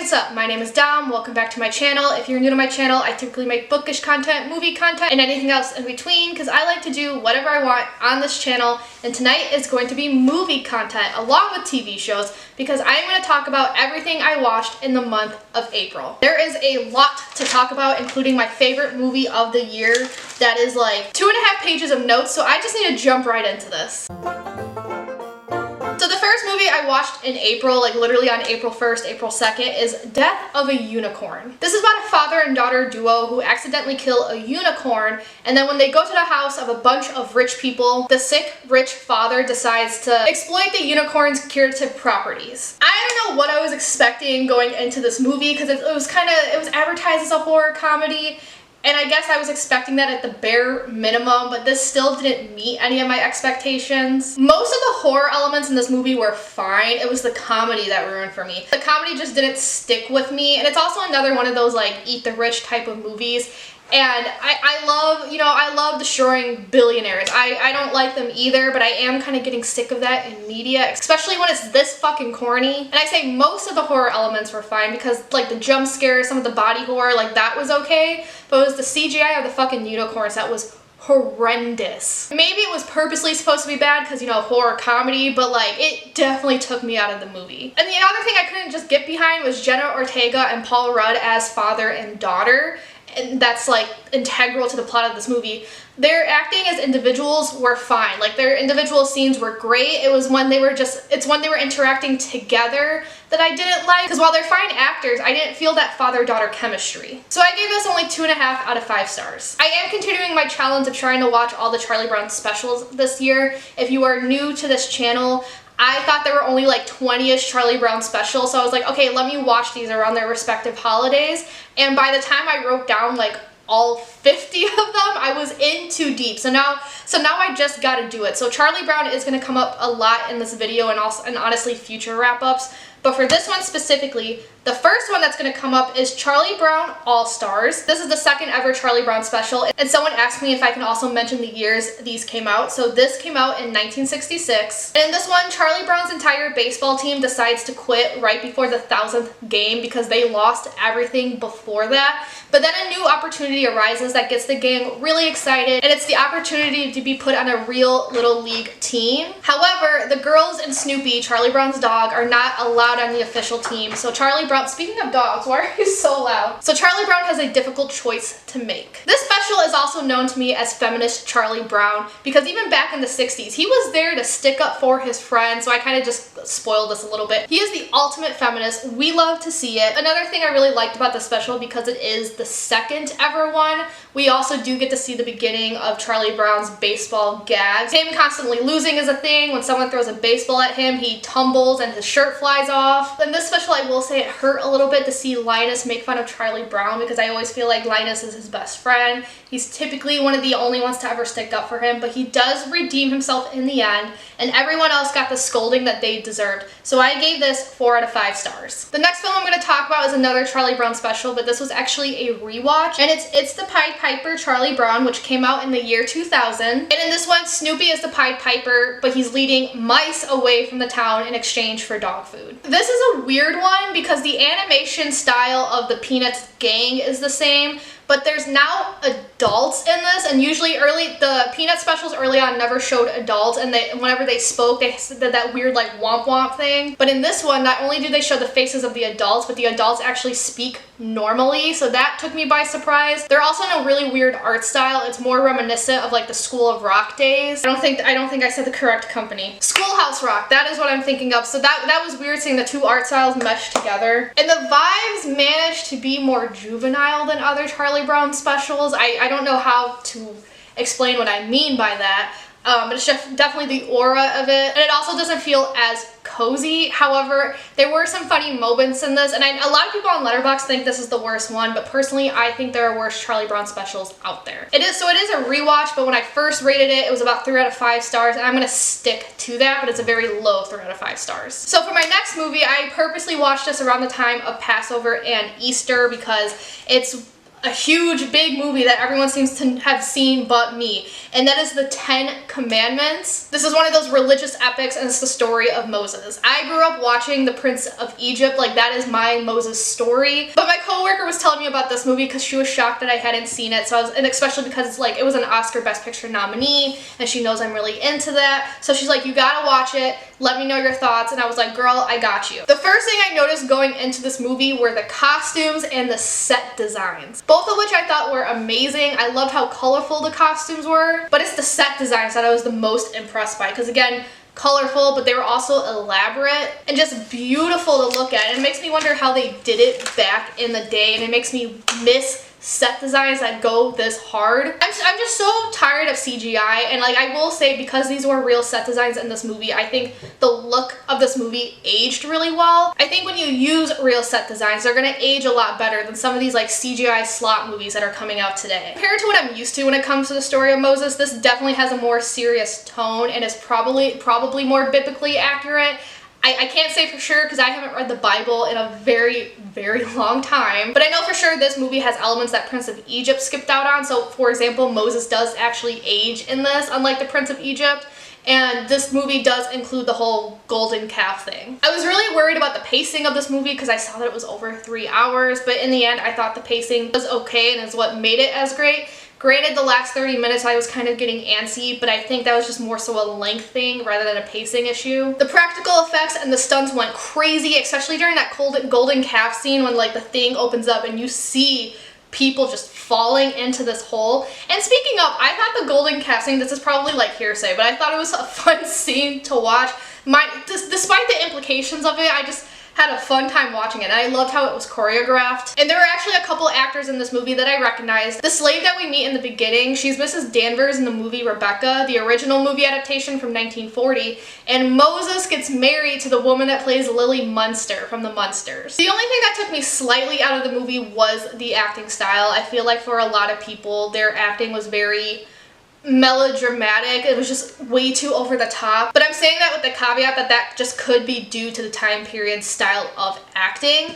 what's up? My name is Dom. Welcome back to my channel. If you're new to my channel, I typically make bookish content, movie content, and anything else in between because I like to do whatever I want on this channel. And tonight is going to be movie content along with TV shows because I am going to talk about everything I watched in the month of April. There is a lot to talk about, including my favorite movie of the year that is like 2.5 pages of notes, so I just need to jump right into this. So the first movie I watched in April, like literally on April 1st, April 2nd, is Death of a Unicorn. This is about a father and daughter duo who accidentally kill a unicorn, and then when they go to the house of a bunch of rich people, the sick, rich father decides to exploit the unicorn's curative properties. I don't know what I was expecting going into this movie because it was advertised as a horror comedy. And I guess I was expecting that at the bare minimum, but this still didn't meet any of my expectations. Most of the horror elements in this movie were fine. It was the comedy that ruined for me. The comedy just didn't stick with me, and it's also another one of those like eat the rich type of movies. And I love destroying billionaires. I don't like them either, but I am kind of getting sick of that in media, especially when it's this fucking corny. And I say most of the horror elements were fine because like the jump scares, some of the body horror, like that was okay, but it was the CGI of the fucking unicorns that was horrendous. Maybe it was purposely supposed to be bad because, you know, horror comedy, but like it definitely took me out of the movie. And the other thing I couldn't just get behind was Jenna Ortega and Paul Rudd as father and daughter. And that's like integral to the plot of this movie. Their acting as individuals were fine. Like their individual scenes were great. It's when they were interacting together that I didn't like. Because while they're fine actors, I didn't feel that father-daughter chemistry. So I gave this only 2.5 out of 5 stars. I am continuing my challenge of trying to watch all the Charlie Brown specials this year. If you are new to this channel, I thought there were only like 20-ish Charlie Brown specials, so I was like, okay, let me watch these around their respective holidays. And by the time I wrote down like all 50 of them, I was in too deep. So now I just gotta do it. So Charlie Brown is gonna come up a lot in this video and honestly future wrap-ups. But for this one specifically, the first one that's going to come up is Charlie Brown All-Stars. This is the second ever Charlie Brown special, and someone asked me if I can also mention the years these came out. So this came out in 1966. And in this one, Charlie Brown's entire baseball team decides to quit right before the 1000th game because they lost everything before that. But then a new opportunity arises that gets the gang really excited, and it's the opportunity to be put on a real Little League team. However, the girls and Snoopy, Charlie Brown's dog, are not allowed on the official team. So Charlie Brown, speaking of dogs, why are you so loud? So Charlie Brown has a difficult choice to make. This special is also known to me as Feminist Charlie Brown because even back in the 60s, he was there to stick up for his friends, so I kind of just spoiled this a little bit. He is the ultimate feminist. We love to see it. Another thing I really liked about the special, because it is the second ever one, we also do get to see the beginning of Charlie Brown's baseball gags. Him constantly losing is a thing. When someone throws a baseball at him, he tumbles and his shirt flies off. In this special, I will say it hurt a little bit to see Linus make fun of Charlie Brown because I always feel like Linus is his best friend. He's typically one of the only ones to ever stick up for him, but he does redeem himself in the end, and everyone else got the scolding that they deserved. So I gave this 4 out of 5 stars. The next film I'm going to talk about is another Charlie Brown special, but this was actually a rewatch, and it's the Pied Piper Charlie Brown, which came out in the year 2000. And in this one, Snoopy is the Pied Piper, but he's leading mice away from the town in exchange for dog food. This is a weird one because the animation style of the Peanuts gang is the same, but there's now adults in this, and usually the Peanut specials early on never showed adults, and whenever they spoke, they did that weird like womp womp thing. But in this one, not only do they show the faces of the adults, but the adults actually speak normally, so that took me by surprise. They're also in a really weird art style. It's more reminiscent of like the School of Rock days. I don't think I said the correct company. Schoolhouse Rock, that is what I'm thinking of. So that was weird seeing the two art styles meshed together. And the vibes managed to be more juvenile than other Charlie Brown specials. I don't know how to explain what I mean by that. But it's just definitely the aura of it, and it also doesn't feel as cozy. However, there were some funny moments in this, and a lot of people on Letterboxd think this is the worst one, but personally I think there are worse Charlie Brown specials out there. It is a rewatch, but when I first rated it, it was about 3 out of 5 stars, and I'm gonna stick to that, but it's a very low 3 out of 5 stars. So for my next movie, I purposely watched this around the time of Passover and Easter because it's a huge, big movie that everyone seems to have seen but me, and that is the 10 Commandments. This is one of those religious epics, and it's the story of Moses. I grew up watching The Prince of Egypt, like that is my Moses story. But my coworker was telling me about this movie because she was shocked that I hadn't seen it. So and especially because it's like, it was an Oscar Best Picture nominee, and she knows I'm really into that. So she's like, you gotta watch it. Let me know your thoughts. And I was like, girl, I got you. The first thing I noticed going into this movie were the costumes and the set designs, both of which I thought were amazing. I loved how colorful the costumes were, but it's the set designs that I was the most impressed by, because again, colorful, but they were also elaborate and just beautiful to look at. And it makes me wonder how they did it back in the day, and it makes me miss set designs that go this hard. I'm just so tired of CGI, and like I will say, because these were real set designs in this movie, I think the look of this movie aged really well. I think when you use real set designs, they're gonna age a lot better than some of these like CGI slot movies that are coming out today. Compared to what I'm used to when it comes to the story of Moses, this definitely has a more serious tone and is probably more biblically accurate. I can't say for sure because I haven't read the Bible in a very, very long time, but I know for sure this movie has elements that Prince of Egypt skipped out on. So for example, Moses does actually age in this, unlike the Prince of Egypt, and this movie does include the whole golden calf thing. I was really worried about the pacing of this movie because I saw that it was over 3 hours, but in the end I thought the pacing was okay and is what made it as great. Granted, the last 30 minutes I was kind of getting antsy, but I think that was just more so a length thing rather than a pacing issue. The practical effects and the stunts went crazy, especially during that golden calf scene when like the thing opens up and you see people just falling into this hole. And speaking of, I thought the golden calf scene, this is probably like hearsay, but I thought it was a fun scene to watch. Despite the implications of it, I just had a fun time watching it, and I loved how it was choreographed. And there were actually a couple actors in this movie that I recognized. The slave that we meet in the beginning, she's Mrs. Danvers in the movie Rebecca, the original movie adaptation from 1940, and Moses gets married to the woman that plays Lily Munster from the Munsters. The only thing that took me slightly out of the movie was the acting style. I feel like for a lot of people, their acting was very melodramatic. It was just way too over the top. But I'm saying that with the caveat that that just could be due to the time period style of acting,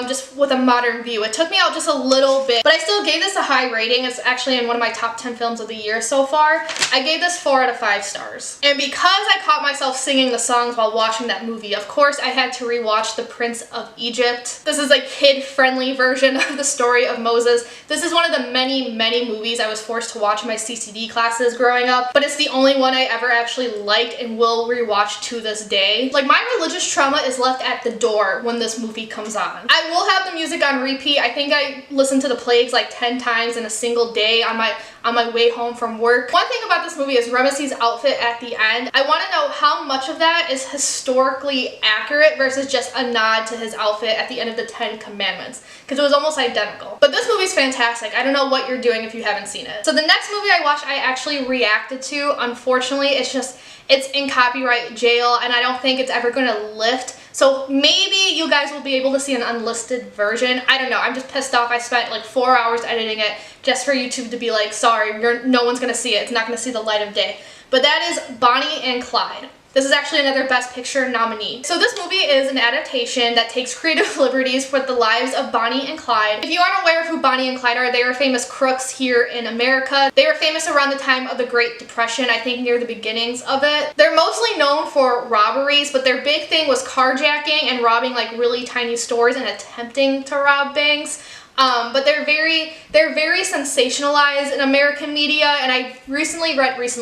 just with a modern view. It took me out just a little bit, but I still gave this a high rating. It's actually in one of my top 10 films of the year so far. I gave this 4 out of 5 stars. And because I caught myself singing the songs while watching that movie, of course I had to rewatch The Prince of Egypt. This is a kid-friendly version of the story of Moses. This is one of the many, many movies I was forced to watch in my CCD classes growing up, but it's the only one I ever actually liked and will rewatch to this day. Like, my religious trauma is left at the door when this movie comes on. I will have the music on repeat. I think I listened to The Plagues like 10 times in a single day on my way home from work. One thing about this movie is Ramesses' outfit at the end. I want to know how much of that is historically accurate versus just a nod to his outfit at the end of the 10 Commandments, because it was almost identical. But this movie's fantastic. I don't know what you're doing if you haven't seen it. So the next movie I watched, I actually reacted to. Unfortunately, it's in copyright jail, and I don't think it's ever going to lift. So maybe you guys will be able to see an unlisted version. I don't know. I'm just pissed off. I spent like 4 hours editing it just for YouTube to be like, sorry, no one's going to see it. It's not going to see the light of day. But that is Bonnie and Clyde. This is actually another Best Picture nominee. So this movie is an adaptation that takes creative liberties with the lives of Bonnie and Clyde. If you aren't aware of who Bonnie and Clyde are, they were famous crooks here in America. They were famous around the time of the Great Depression, I think near the beginnings of it. They're mostly known for robberies, but their big thing was carjacking and robbing like really tiny stores and attempting to rob banks. But they're very sensationalized in American media, and I recently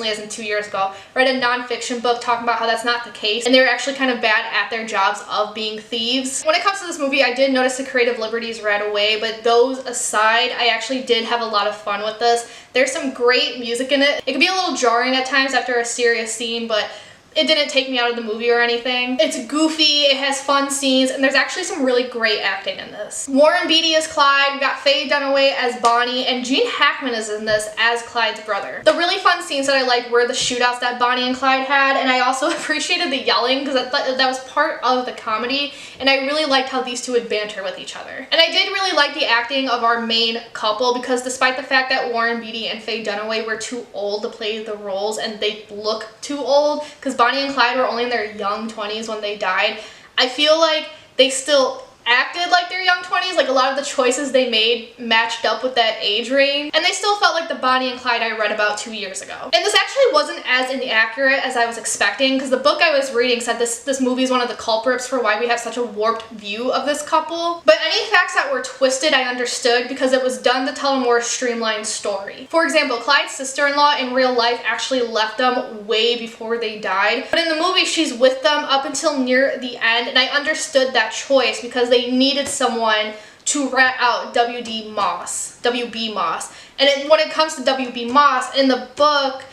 as in 2 years ago, read a nonfiction book talking about how that's not the case, and they were actually kind of bad at their jobs of being thieves. When it comes to this movie, I did notice the creative liberties right away, but those aside, I actually did have a lot of fun with this. There's some great music in it. It can be a little jarring at times after a serious scene, but it didn't take me out of the movie or anything. It's goofy, it has fun scenes, and there's actually some really great acting in this. Warren Beatty as Clyde, we got Faye Dunaway as Bonnie, and Gene Hackman is in this as Clyde's brother. The really fun scenes that I liked were the shootouts that Bonnie and Clyde had, and I also appreciated the yelling because that was part of the comedy, and I really liked how these two would banter with each other. And I did really like the acting of our main couple, because despite the fact that Warren Beatty and Faye Dunaway were too old to play the roles, and they look too old, because Bonnie and Clyde were only in their young 20s when they died, I feel like they still acted like their young 20s. Like, a lot of the choices they made matched up with that age range, and they still felt like the Bonnie and Clyde I read about 2 years ago. And this actually wasn't as inaccurate as I was expecting, because the book I was reading said this movie is one of the culprits for why we have such a warped view of this couple. But any facts that were twisted I understood, because it was done to tell a more streamlined story. For example, Clyde's sister-in-law in real life actually left them way before they died, but in the movie she's with them up until near the end, and I understood that choice because they needed someone to rat out WB Moss. And when it comes to WB Moss, in the book,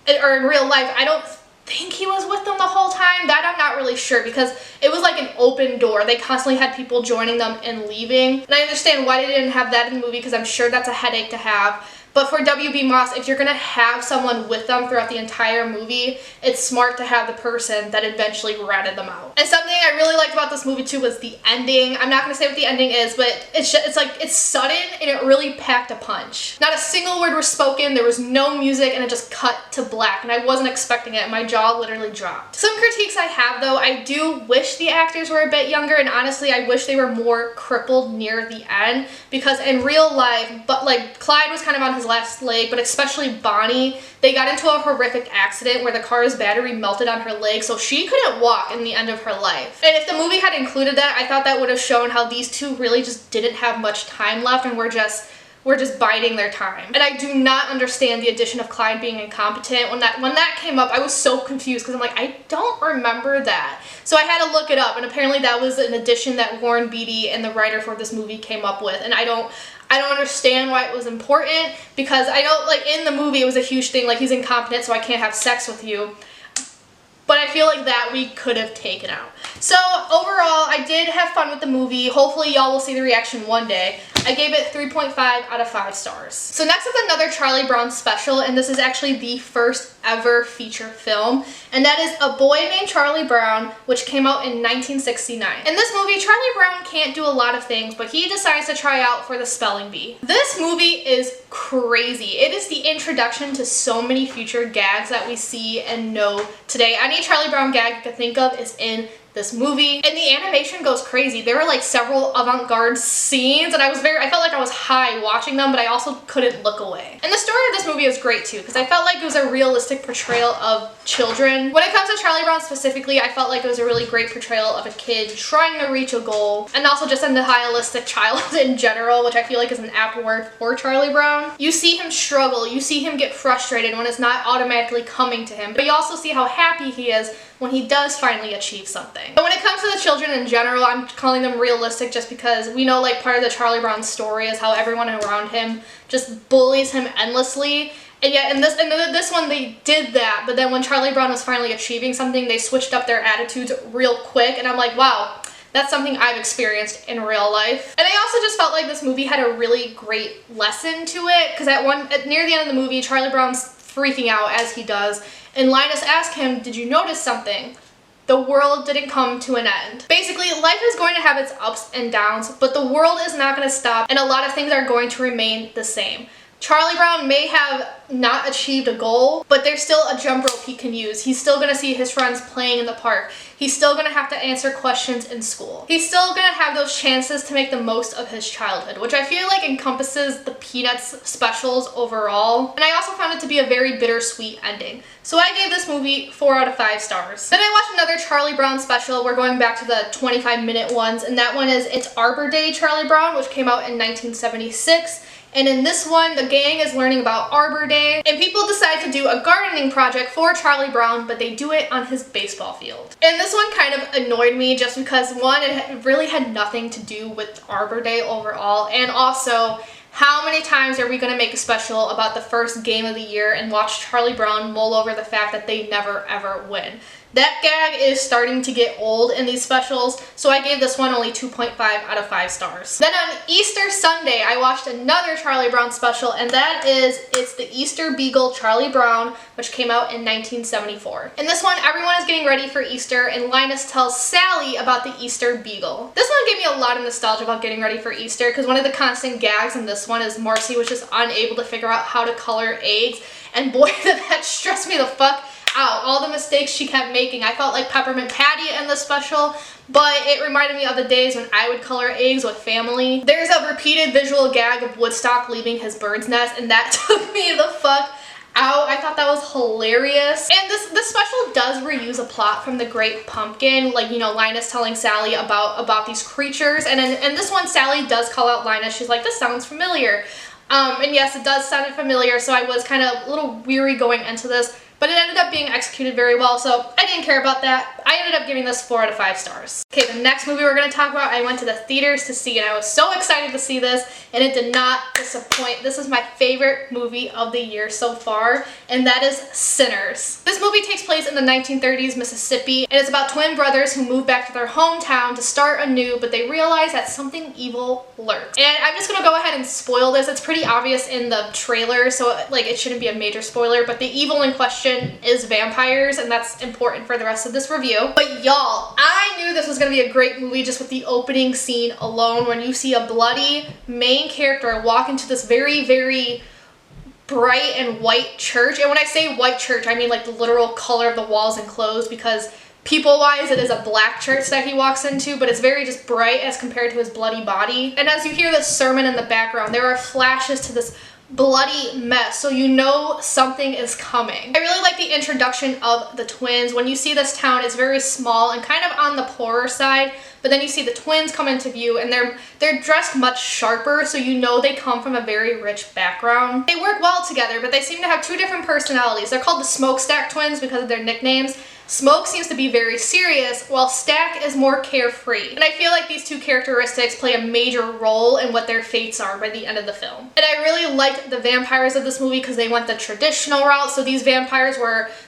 or in real life, I don't think he was with them the whole time. That I'm not really sure, because it was like an open door. They constantly had people joining them and leaving. And I understand why they didn't have that in the movie, because I'm sure that's a headache to have. But for WB Moss, if you're going to have someone with them throughout the entire movie, it's smart to have the person that eventually ratted them out. And something I really liked about this movie too was the ending. I'm not going to say what the ending is, but it's sudden and it really packed a punch. Not a single word was spoken, there was no music, and it just cut to black, and I wasn't expecting it. My jaw literally dropped. Some critiques I have though, I do wish the actors were a bit younger, and honestly I wish they were more crippled near the end, because in real life, but like Clyde was kind of on his last leg, but especially Bonnie, they got into a horrific accident where the car's battery melted on her leg, so she couldn't walk in the end of her life. And if the movie had included that, I thought that would have shown how these two really just didn't have much time left and were just biding their time. And I do not understand the addition of Clyde being incompetent. When that came up, I was so confused, because I'm like, I don't remember that. So I had to look it up, and apparently that was an addition that Warren Beatty and the writer for this movie came up with, and I don't understand why it was important, because I know, like, in the movie it was a huge thing, like, he's incompetent so I can't have sex with you. But I feel like that we could have taken out. So overall, I did have fun with the movie. Hopefully y'all will see the reaction one day. I gave it 3.5 out of 5 stars. So next is another Charlie Brown special, and this is actually the first ever feature film, and that is A Boy Named Charlie Brown, which came out in 1969. In this movie, Charlie Brown can't do a lot of things, but he decides to try out for the spelling bee. This movie is crazy. It is the introduction to so many future gags that we see and know today. Any Charlie Brown gag you could think of is in this movie, and the animation goes crazy. There were like several avant-garde scenes, and I felt like I was high watching them, but I also couldn't look away. And the story of this movie is great too, because I felt like it was a realistic portrayal of children. When it comes to Charlie Brown specifically, I felt like it was a really great portrayal of a kid trying to reach a goal, and also just a nihilistic child in general, which I feel like is an apt word for Charlie Brown. You see him struggle, you see him get frustrated when it's not automatically coming to him, but you also see how happy he is when he does finally achieve something. But when it comes to the children in general, I'm calling them realistic just because we know, like, part of the Charlie Brown story is how everyone around him just bullies him endlessly. And yet in this one they did that, but then when Charlie Brown was finally achieving something, they switched up their attitudes real quick, and I'm like, wow, that's something I've experienced in real life. And I also just felt like this movie had a really great lesson to it, because near the end of the movie, Charlie Brown's freaking out as he does, and Linus asked him, did you notice something? The world didn't come to an end. Basically, life is going to have its ups and downs, but the world is not going to stop, and a lot of things are going to remain the same. Charlie Brown may have not achieved a goal, but there's still a jump rope he can use. He's still going to see his friends playing in the park. He's still going to have to answer questions in school. He's still going to have those chances to make the most of his childhood, which I feel like encompasses the Peanuts specials overall. And I also found it to be a very bittersweet ending. So I gave this movie 4 out of 5 stars. Then I watched another Charlie Brown special. We're going back to the 25-minute ones, and that one is It's Arbor Day Charlie Brown, which came out in 1976. And in this one, the gang is learning about Arbor Day, and people decide to do a gardening project for Charlie Brown, but they do it on his baseball field. And this one kind of annoyed me just because, one, it really had nothing to do with Arbor Day overall, and also, how many times are we going to make a special about the first game of the year and watch Charlie Brown mull over the fact that they never ever win? That gag is starting to get old in these specials, so I gave this one only 2.5 out of 5 stars. Then on Easter Sunday, I watched another Charlie Brown special, and that is It's the Easter Beagle Charlie Brown, which came out in 1974. In this one, everyone is getting ready for Easter, and Linus tells Sally about the Easter Beagle. This one gave me a lot of nostalgia about getting ready for Easter, because one of the constant gags in this one is Marcy was just unable to figure out how to color eggs, and boy, did that stress me the fuck out. All the mistakes she kept making. I felt like Peppermint Patty in the special, but it reminded me of the days when I would color eggs with family. There's a repeated visual gag of Woodstock leaving his bird's nest, and that took me the fuck out. I thought that was hilarious. And this special does reuse a plot from The Great Pumpkin, like, you know, Linus telling Sally about these creatures, and in this one Sally does call out Linus. She's like, this sounds familiar. And yes, it does sound familiar, so I was kind of a little weary going into this, but it ended up being executed very well, so I didn't care about that. I ended up giving this 4 out of 5 stars. Okay, the next movie we're going to talk about, I went to the theaters to see, and I was so excited to see this, and it did not disappoint. This is my favorite movie of the year so far, and that is Sinners. This movie takes place in the 1930s Mississippi, and it's about twin brothers who move back to their hometown to start anew, but they realize that something evil lurks. And I'm just going to go ahead and spoil this. It's pretty obvious in the trailer, so like it shouldn't be a major spoiler, but the evil in question is vampires, and that's important for the rest of this review. But y'all, I knew this was gonna be a great movie just with the opening scene alone, when you see a bloody main character walk into this very, very bright and white church. And when I say white church, I mean like the literal color of the walls and clothes, because people-wise it is a black church that he walks into, but it's very just bright as compared to his bloody body. And as you hear this sermon in the background, there are flashes to this bloody mess, so you know something is coming. I really like the introduction of the twins. When you see this town, it's very small and kind of on the poorer side, but then you see the twins come into view, and they're dressed much sharper, so you know they come from a very rich background. They work well together, but they seem to have 2 different personalities. They're called the Smokestack twins because of their nicknames. Smoke seems to be very serious, while Stack is more carefree. And I feel like these 2 characteristics play a major role in what their fates are by the end of the film. And I really liked the vampires of this movie because they went the traditional route. So these vampires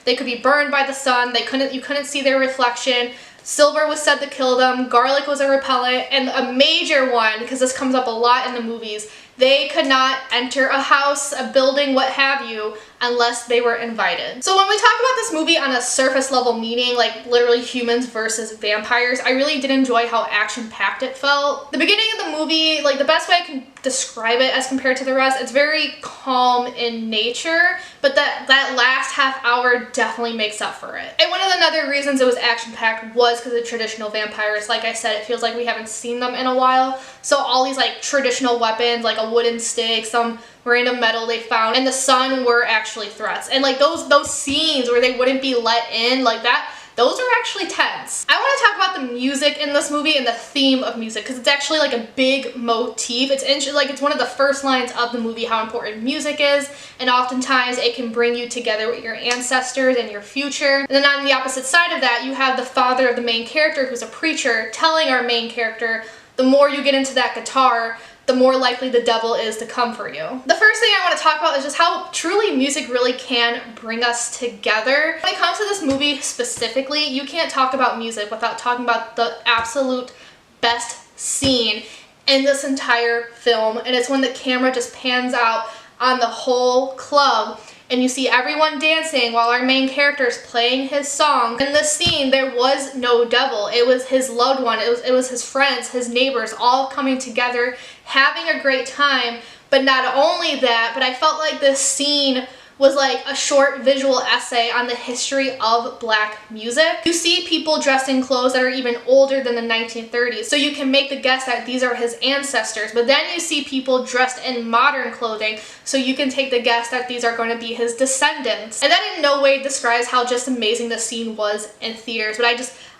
they could be burned by the sun, you couldn't see their reflection. Silver was said to kill them, garlic was a repellent, and a major one, because this comes up a lot in the movies, they could not enter a house, a building, what have you, unless they were invited. So when we talk about this movie on a surface level meaning, like literally humans versus vampires, I really did enjoy how action-packed it felt. The beginning of the movie, like the best way I can describe it as compared to the rest, it's very calm in nature, but that last half hour definitely makes up for it. And one of the other reasons it was action-packed was because of traditional vampires. Like I said, it feels like we haven't seen them in a while. So all these like traditional weapons, like a wooden stick, some random metal they found, and the sun were actually threats. And like those scenes where they wouldn't be let in, like that, those are actually tense. I want to talk about the music in this movie and the theme of music, because it's actually like a big motif. It's one of the first lines of the movie, how important music is, and oftentimes it can bring you together with your ancestors and your future. And then on the opposite side of that, you have the father of the main character, who's a preacher, telling our main character, the more you get into that guitar, the more likely the devil is to come for you. The first thing I want to talk about is just how truly music really can bring us together. When it comes to this movie specifically, you can't talk about music without talking about the absolute best scene in this entire film, and it's when the camera just pans out on the whole club and you see everyone dancing while our main character is playing his song. In this scene, there was no devil. It was his loved one. It was his friends, his neighbors, all coming together, having a great time. But not only that, but I felt like this scene was like a short visual essay on the history of black music. You see people dressed in clothes that are even older than the 1930s, so you can make the guess that these are his ancestors. But then you see people dressed in modern clothing, so you can take the guess that these are going to be his descendants. And that in no way describes how just amazing the scene was in theaters, but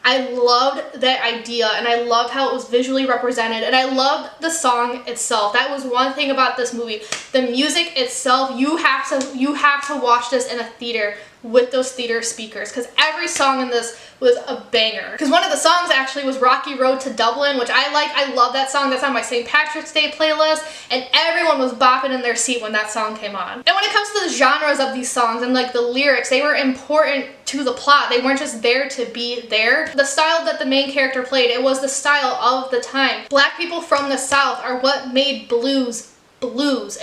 I loved that idea, and I loved how it was visually represented, and I loved the song itself. That was one thing about this movie. The music itself, you have to watch this in a theater with those theater speakers, because every song in this was a banger. Because one of the songs actually was Rocky Road to Dublin, which I like. I love that song. That's on my St. Patrick's Day playlist, and everyone was bopping in their seat when that song came on. And when it comes to the genres of these songs and like the lyrics, they were important to the plot. They weren't just there to be there. The style that the main character played, it was the style of the time. Black people from the South are what made blues,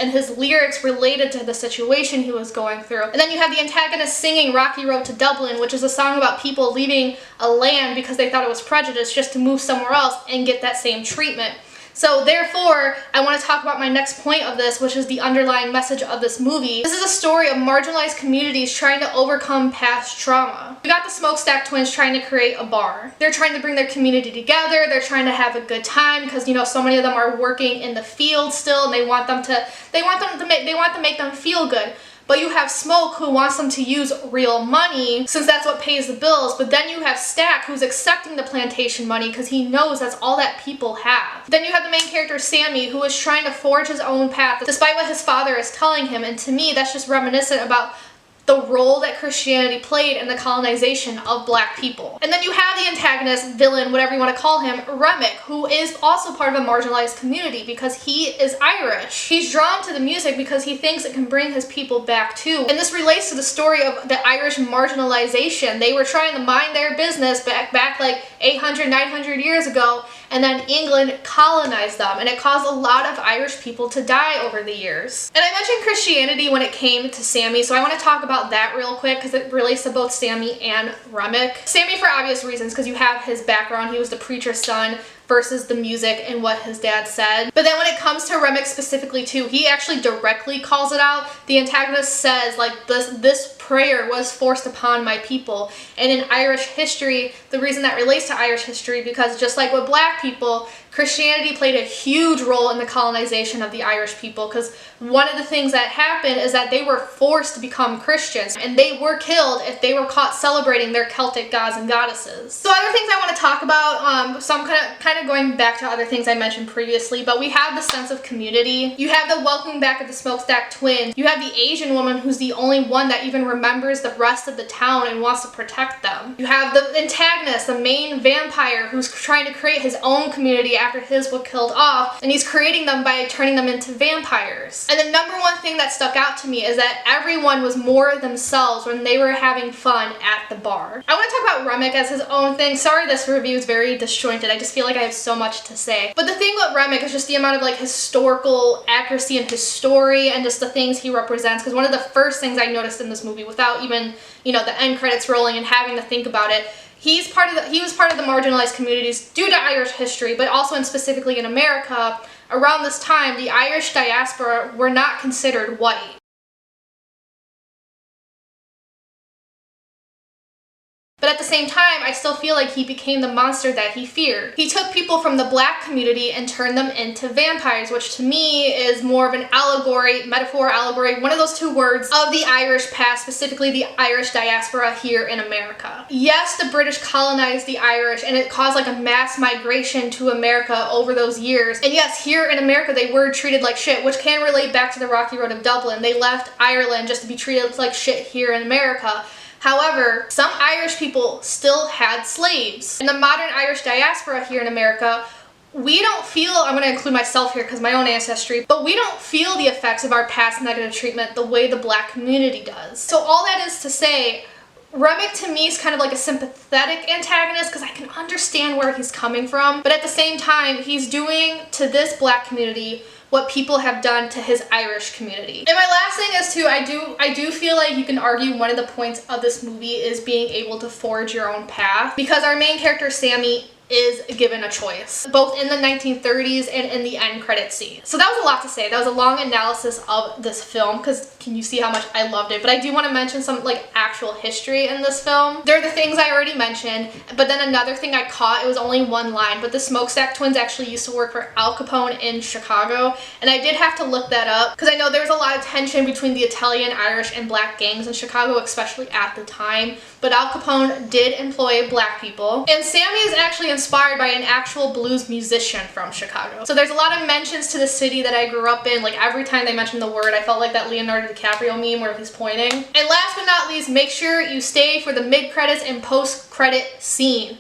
and his lyrics related to the situation he was going through. And then you have the antagonist singing Rocky Road to Dublin, which is a song about people leaving a land because they thought it was prejudice just to move somewhere else and get that same treatment. So therefore, I want to talk about my next point of this, which is the underlying message of this movie. This is a story of marginalized communities trying to overcome past trauma. We got the Smokestack Twins trying to create a bar. They're trying to bring their community together. They're trying to have a good time because, you know, so many of them are working in the field still, and they want to make them feel good. But you have Smoke, who wants them to use real money since that's what pays the bills. But then you have Stack, who's accepting the plantation money because he knows that's all that people have. Then you have the main character Sammy, who is trying to forge his own path despite what his father is telling him. And to me, that's just reminiscent about the role that Christianity played in the colonization of black people. And then you have the antagonist, villain, whatever you want to call him, Remick, who is also part of a marginalized community because he is Irish. He's drawn to the music because he thinks it can bring his people back too. And this relates to the story of the Irish marginalization. They were trying to mind their business back like 800, 900 years ago, and then England colonized them, and it caused a lot of Irish people to die over the years. And I mentioned Christianity when it came to Sammy, so I want to talk about that real quick because it relates to both Sammy and Remick. Sammy for obvious reasons, because you have his background. He was the preacher's son versus the music and what his dad said. But then when it comes to Remick specifically too, he actually directly calls it out. The antagonist says, like, this prayer was forced upon my people. And in Irish history, the reason that relates to Irish history, because just like with black people, Christianity played a huge role in the colonization of the Irish people, because one of the things that happened is that they were forced to become Christians, and they were killed if they were caught celebrating their Celtic gods and goddesses. So other things I want to talk about, so I'm kind of going back to other things I mentioned previously, but we have the sense of community. You have the welcoming back of the Smokestack Twins. You have the Asian woman who's the only one that even remembers the rest of the town and wants to protect them. You have the antagonist, the main vampire, who's trying to create his own community after his was killed off, and he's creating them by turning them into vampires. And the number one thing that stuck out to me is that everyone was more themselves when they were having fun at the bar. I want to talk about Remick as his own thing. Sorry this review is very disjointed. I just feel like I have so much to say. But the thing with Remick is just the amount of like historical accuracy in his story and just the things he represents, because one of the first things I noticed in this movie, without even, you know, the end credits rolling and having to think about it, he was part of the marginalized communities due to Irish history, but also and specifically in America. Around this time, the Irish diaspora were not considered white. But at the same time, I still feel like he became the monster that he feared. He took people from the black community and turned them into vampires, which to me is more of an allegory, metaphor, allegory, one of those two words of the Irish past, specifically the Irish diaspora here in America. Yes, the British colonized the Irish, and it caused like a mass migration to America over those years. And yes, here in America, they were treated like shit, which can relate back to the Rocky Road of Dublin. They left Ireland just to be treated like shit here in America. However, some Irish people still had slaves. In the modern Irish diaspora here in America, we don't feel, I'm going to include myself here because my own ancestry, but we don't feel the effects of our past negative treatment the way the black community does. So all that is to say, Remick to me is kind of like a sympathetic antagonist because I can understand where he's coming from, but at the same time, he's doing to this black community what people have done to his Irish community. And my last thing is too, I do feel like you can argue one of the points of this movie is being able to forge your own path, because our main character Sammy is given a choice, both in the 1930s and in the end credit scene. So that was a lot to say. That was a long analysis of this film, because can you see how much I loved it? But I do want to mention some like actual history in this film. There are the things I already mentioned, but then another thing I caught, it was only one line, but the Smokestack Twins actually used to work for Al Capone in Chicago, and I did have to look that up because I know there was a lot of tension between the Italian, Irish, and black gangs in Chicago, especially at the time. But Al Capone did employ black people, and Sammy is actually inspired by an actual blues musician from Chicago. So there's a lot of mentions to the city that I grew up in. Like every time they mentioned the word, I felt like that Leonardo DiCaprio meme where he's pointing. And last but not least, make sure you stay for the mid-credits and post-credit scene.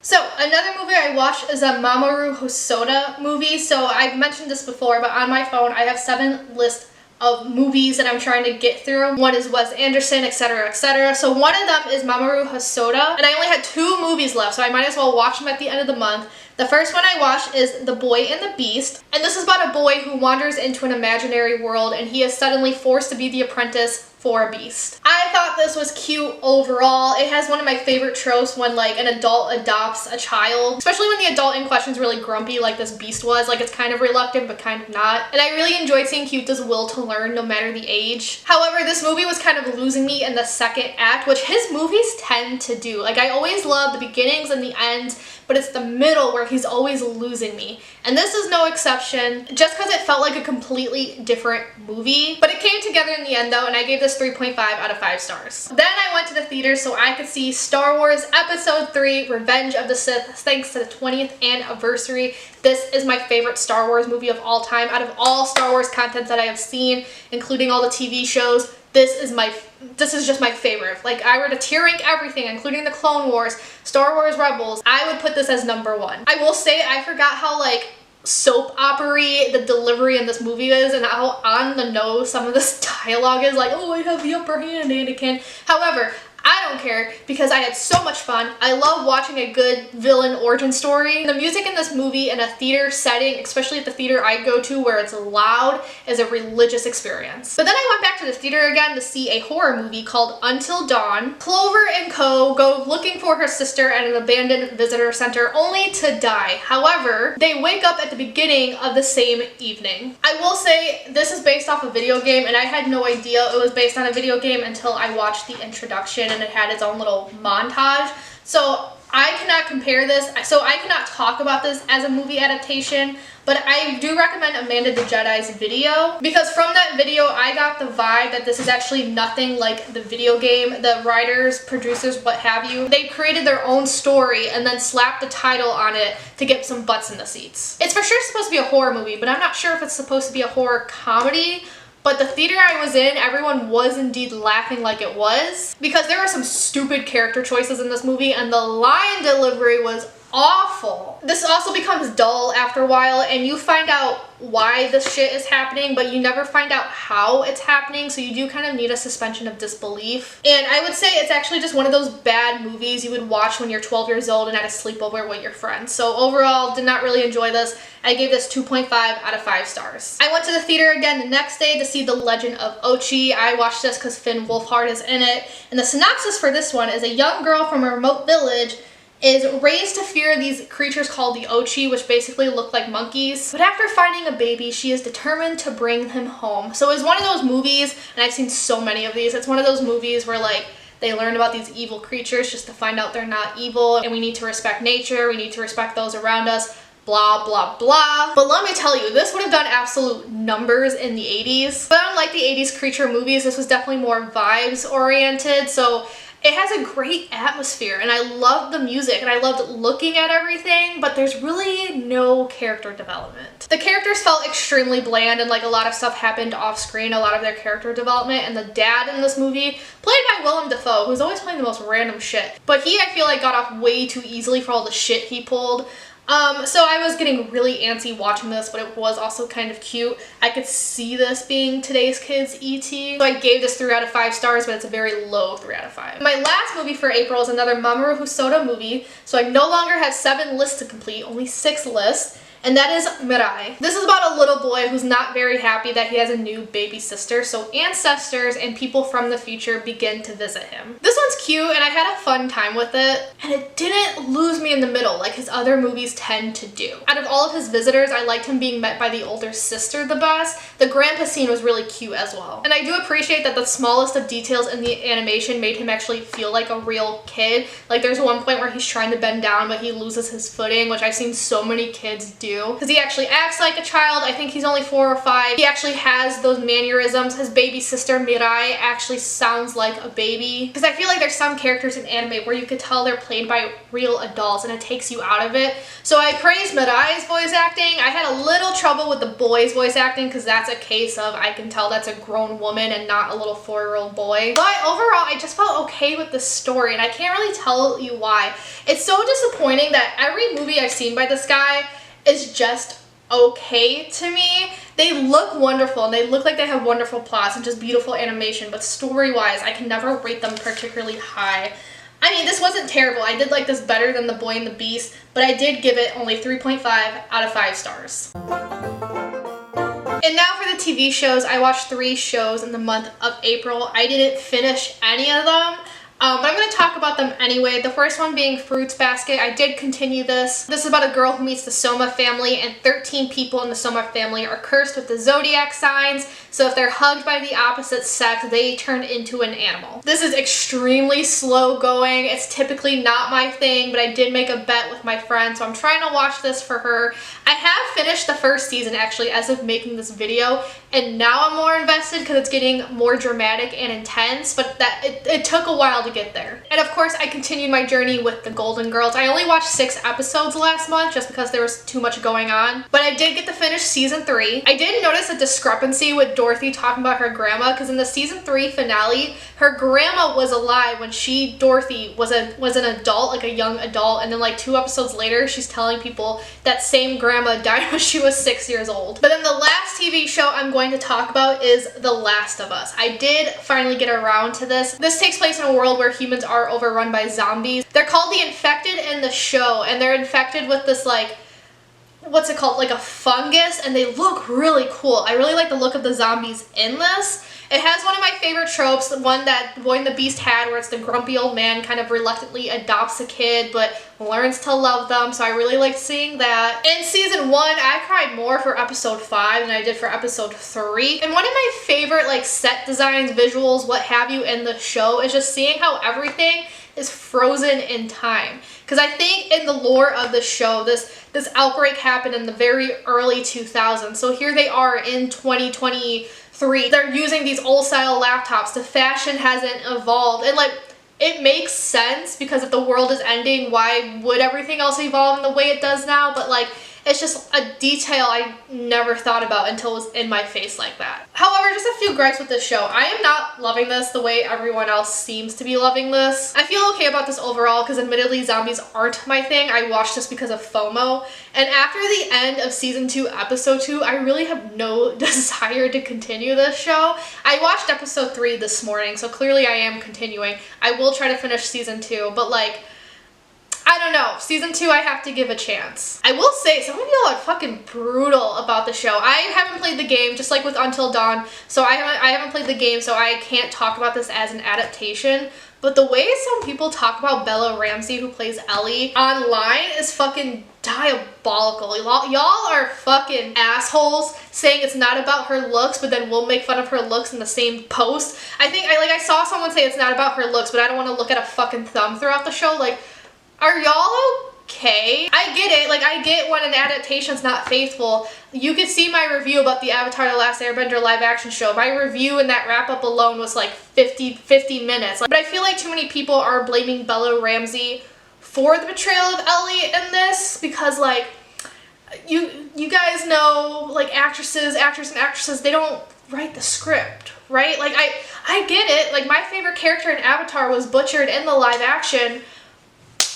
So, another movie I watched is a Mamoru Hosoda movie. So, I've mentioned this before, but on my phone I have 7 lists of movies that I'm trying to get through. One is Wes Anderson, etc., etc. So one of them is Mamoru Hosoda, and I only had 2 movies left, so I might as well watch them at the end of the month. The first one I watched is The Boy and the Beast, and this is about a boy who wanders into an imaginary world, and he is suddenly forced to be the apprentice for a beast. I thought this was cute overall. It has one of my favorite tropes when like an adult adopts a child, especially when the adult in question is really grumpy like this beast was. Like it's kind of reluctant but kind of not. And I really enjoyed seeing Kyuta's will to learn no matter the age. However, this movie was kind of losing me in the second act, which his movies tend to do. Like I always love the beginnings and the ends, but it's the middle where he's always losing me. And this is no exception, just because it felt like a completely different movie. But it came together in the end though, and I gave this 3.5 out of 5 stars. Then I went to the theater so I could see Star Wars Episode 3 Revenge of the Sith, thanks to the 20th anniversary. This is my favorite Star Wars movie of all time. Out of all Star Wars content that I have seen, including all the TV shows, this is just my favorite. Like, I were to tier rank everything, including the Clone Wars, Star Wars Rebels, I would put this as #1. I will say I forgot how like soap opera-y the delivery in this movie is and how on the nose some of this dialogue is. Like, oh, I have the upper hand, Anakin. However, I don't care because I had so much fun. I love watching a good villain origin story. The music in this movie in a theater setting, especially at the theater I go to where it's loud, is a religious experience. But then I went back to the theater again to see a horror movie called Until Dawn. Clover and co go looking for her sister at an abandoned visitor center only to die. However, they wake up at the beginning of the same evening. I will say this is based off a video game and I had no idea it was based on a video game until I watched the introduction and it had its own little montage. So I cannot compare this, so I cannot talk about this as a movie adaptation, but I do recommend Amanda the Jedi's video because from that video I got the vibe that this is actually nothing like the video game. The writers, producers, what have you, they created their own story and then slapped the title on it to get some butts in the seats. It's for sure supposed to be a horror movie, but I'm not sure if it's supposed to be a horror comedy. But the theater I was in, everyone was indeed laughing like it was because there were some stupid character choices in this movie and the line delivery was awful. This also becomes dull after a while and you find out why this shit is happening, but you never find out how it's happening, so you do kind of need a suspension of disbelief. And I would say it's actually just one of those bad movies you would watch when you're 12 years old and at a sleepover with your friends. So overall, did not really enjoy this. I gave this 2.5 out of 5 stars. I went to the theater again the next day to see The Legend of Ochi. I watched this because Finn Wolfhard is in it. And the synopsis for this one is a young girl from a remote village is raised to fear these creatures called the Ochi, which basically look like monkeys. But after finding a baby, she is determined to bring him home. So it's one of those movies, and I've seen so many of these, it's one of those movies where like they learn about these evil creatures just to find out they're not evil, and we need to respect nature, we need to respect those around us, blah, blah, blah. But let me tell you, this would have done absolute numbers in the 80s. But unlike the 80s creature movies, this was definitely more vibes oriented, so it has a great atmosphere and I loved the music and I loved looking at everything, but there's really no character development. The characters felt extremely bland and like a lot of stuff happened off screen, a lot of their character development, and the dad in this movie, played by Willem Dafoe, who's always playing the most random shit, but he, I feel like, got off way too easily for all the shit he pulled. So I was getting really antsy watching this, but it was also kind of cute. I could see this being today's kids' E.T. So I gave this 3 out of 5 stars, but it's a very low 3 out of 5. My last movie for April is another Mamoru Hosoda movie, so I no longer have 7 lists to complete, only 6 lists. And that is Mirai. This is about a little boy who's not very happy that he has a new baby sister, so ancestors and people from the future begin to visit him. This one's cute and I had a fun time with it, and it didn't lose me in the middle like his other movies tend to do. Out of all of his visitors, I liked him being met by the older sister the best. The grandpa scene was really cute as well. And I do appreciate that the smallest of details in the animation made him actually feel like a real kid. Like there's one point where he's trying to bend down but he loses his footing, which I've seen so many kids do. Because he actually acts like a child. I think he's only 4 or 5. He actually has those mannerisms. His baby sister Mirai actually sounds like a baby. Because I feel like there's some characters in anime where you could tell they're played by real adults and it takes you out of it. So I praise Mirai's voice acting. I had a little trouble with the boy's voice acting because that's a case of I can tell that's a grown woman and not a little 4-year-old boy. But overall, I just felt okay with the story and I can't really tell you why. It's so disappointing that every movie I've seen by this guy is just okay to me. They look wonderful and they look like they have wonderful plots and just beautiful animation, but story-wise, I can never rate them particularly high. I mean, this wasn't terrible. I did like this better than The Boy and the Beast, but I did give it only 3.5 out of 5 stars. And now for the TV shows. I watched 3 shows in the month of April. I didn't finish any of them. But I'm going to talk about them anyway. The first one being Fruits Basket. I did continue this. This is about a girl who meets the Soma family, and 13 people in the Soma family are cursed with the zodiac signs. So if they're hugged by the opposite sex, they turn into an animal. This is extremely slow going. It's typically not my thing, but I did make a bet with my friend, so I'm trying to watch this for her. I have finished the first season actually as of making this video, and now I'm more invested because it's getting more dramatic and intense, but it took a while to get there. And of course I continued my journey with the Golden Girls. I only watched 6 episodes last month just because there was too much going on, but I did get to finish season 3. I did notice a discrepancy with Dorothy talking about her grandma, because in the season 3 finale, her grandma was alive when Dorothy was an adult, like a young adult, and then like 2 episodes later she's telling people that same grandma died when she was 6 years old. But then the last TV show I'm going to talk about is The Last of Us. I did finally get around to this. This takes place in a world where humans are overrun by zombies. They're called the Infected in the show, and they're infected with this like, what's it called, like a fungus, and they look really cool. I really like the look of the zombies in this. It has one of my favorite tropes, the one that Boy and the Beast had, where it's the grumpy old man kind of reluctantly adopts a kid but learns to love them, so I really liked seeing that. In season 1, I cried more for episode 5 than I did for episode 3. And one of my favorite like set designs, visuals, what have you in the show is just seeing how everything is frozen in time. Because I think in the lore of the show, this outbreak happened in the very early 2000s. So here they are in 2023. They're using these old style laptops. The fashion hasn't evolved. And like, it makes sense because if the world is ending, why would everything else evolve in the way it does now? But like, it's just a detail I never thought about until it was in my face like that. However, just a few gripes with this show. I am not loving this the way everyone else seems to be loving this. I feel okay about this overall because admittedly zombies aren't my thing. I watched this because of FOMO. And after the end of season 2, episode 2, I really have no desire to continue this show. I watched episode 3 this morning, so clearly I am continuing. I will try to finish season 2, but like, I don't know. Season 2, I have to give a chance. I will say, some of y'all are fucking brutal about the show. I haven't played the game, just like with Until Dawn, so I haven't played the game, so I can't talk about this as an adaptation. But the way some people talk about Bella Ramsey, who plays Ellie, online is fucking diabolical. Y'all are fucking assholes saying it's not about her looks, but then we'll make fun of her looks in the same post. I saw someone say it's not about her looks, but I don't want to look at a fucking thumb throughout the show. Like, are y'all okay? I get it, like I get when an adaptation's not faithful. You could see my review about the Avatar: The Last Airbender live action show. My review and that wrap up alone was like 50 minutes. But I feel like too many people are blaming Bella Ramsey for the portrayal of Ellie in this because like, you guys know, like actors and actresses, they don't write the script, right? Like I get it, like my favorite character in Avatar was butchered in the live action.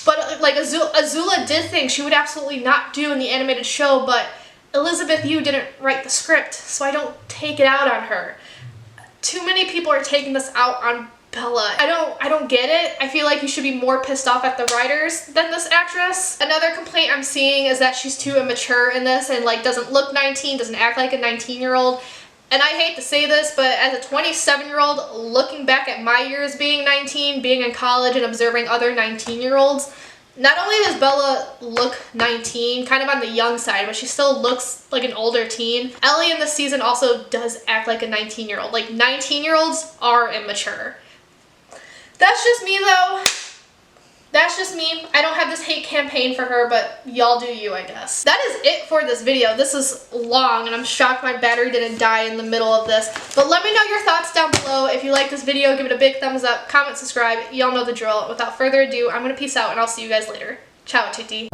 But like Azula did things she would absolutely not do in the animated show, but Elizabeth Yu didn't write the script, so I don't take it out on her. Too many people are taking this out on Bella. I don't get it. I feel like you should be more pissed off at the writers than this actress. Another complaint I'm seeing is that she's too immature in this and like doesn't look 19, doesn't act like a 19-year-old. And I hate to say this, but as a 27-year-old, looking back at my years being 19, being in college and observing other 19-year-olds, not only does Bella look 19, kind of on the young side, but she still looks like an older teen. Ellie in this season also does act like a 19-year-old. Like, 19-year-olds are immature. That's just me, though. That's just me. I don't have this hate campaign for her, but y'all do you, I guess. That is it for this video. This is long, and I'm shocked my battery didn't die in the middle of this. But let me know your thoughts down below. If you like this video, give it a big thumbs up, comment, subscribe. Y'all know the drill. Without further ado, I'm gonna peace out, and I'll see you guys later. Ciao, tutti.